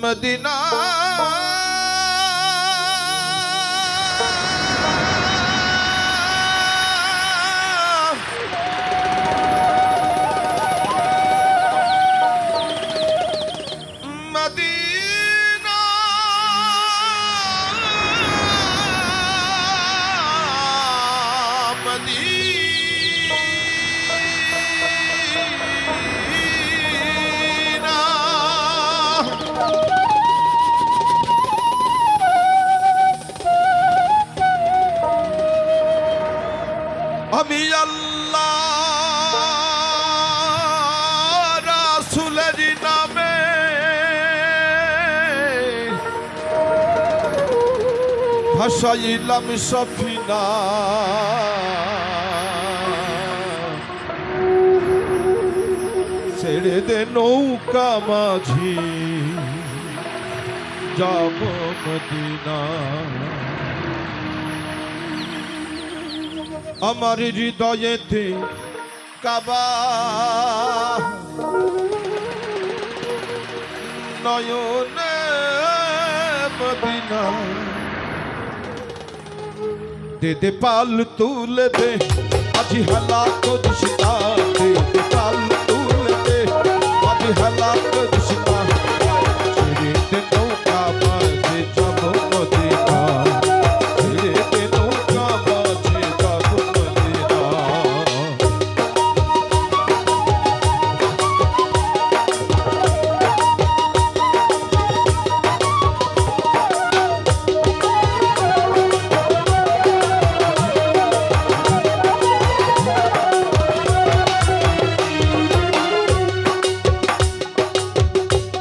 Medina আমি আল্লাহ রাসূলের নামে ভাসাইলাম সফিনা ছেড়ে দে নৌকা মাঝি যাব মদিনা আমার হৃদয়েতে কাবা নয়নে মদিনা দে দে পাল তুলে দে আজি হালাত দিশা দে দে পাল তুলে দে আজি হালাত দিশা ছেড়ে দে নৌকা মাঝি যাব মদিনা ছেড়ে দে নৌকা মাঝি যাব মদিনা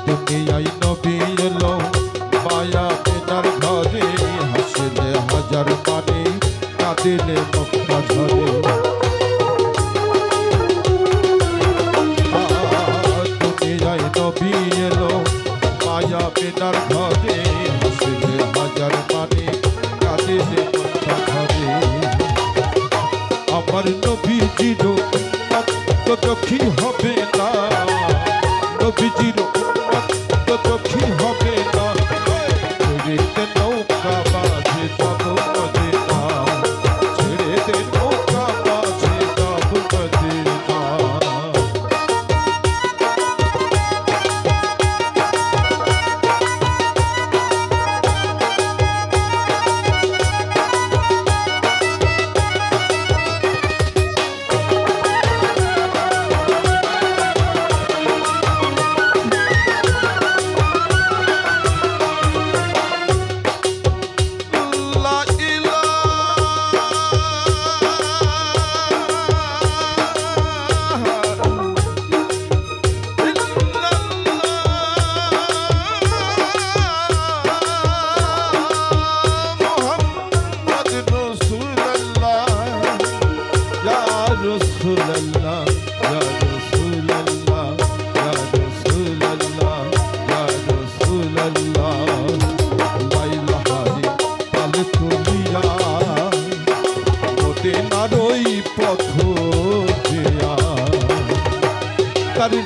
দুনিয়ায় নবী এলো মায়া পেনার ঘরে হাসিলে হাজার পানি কাঁদিলে মক্কা ঝরে দুনিয়ায় নবী এলো মায়া পেনার ঘরে হাসিলে হাজার পানি কাঁদিলে মক্কা ঝরে আমার নবীজির চোখী হবে না নবীজির চোখী হবে না ছেড়ে দে নৌকা মাঝে যাব মদিনা ছেড়ে দে নৌকা মাঝে যাব মদিনা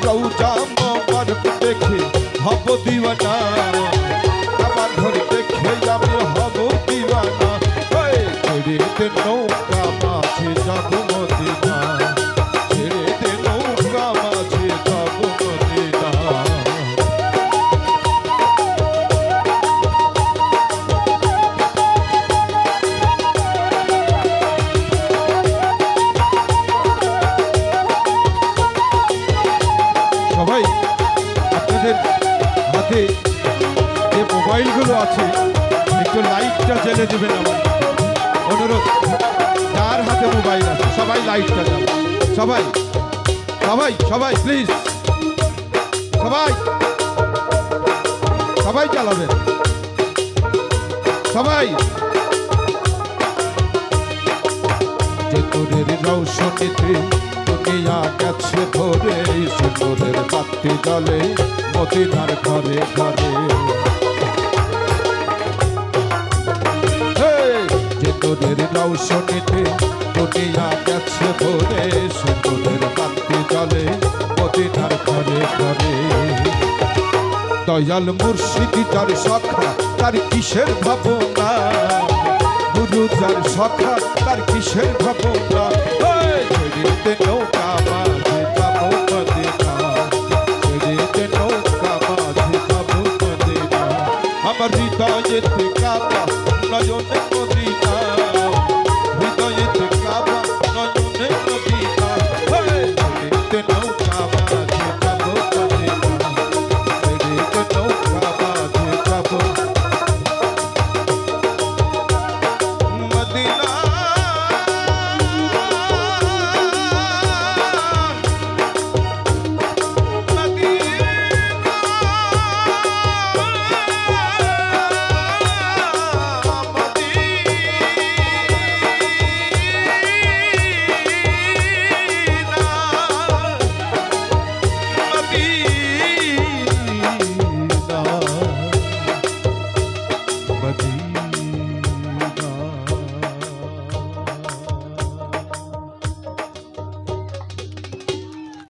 রৌজা মোবারক দেখে হব দিওয়ানা আমার ঘর দেখে আমি হব দিওয়ানা ছেড়ে দে নৌকা মাঝে যাব মদিনা ছেড়ে দে নৌকা মাঝে যাব মদিনা সবাই আপনাদের হাতে যে মোবাইলগুলো আছে একটু লাইটটা জ্বেলে দেবেন আমার অনুরোধ যার হাতে মোবাইল আছে সবাই লাইটটা জ্বালান সবাই সবাই সবাই প্লিজ সবাই সবাই জ্বালাবেন সবাই যে তোরের রৌশনীতে দুনিয়া গেছে ভরে সুন্দরের বাতি জলে মদিনার ঘরে ঘরে যে তোরের রৌশনীতে দুনিয়া গেছে ভরে সুন্দরের বাতি জলে মদিনার ঘরে ঘরে দয়াল মুর্শিদ যার সখা তার কিসের ভাবনা, গুরু যার সখা তার কিসের ভাবনা। ছেড়ে দে নৌকা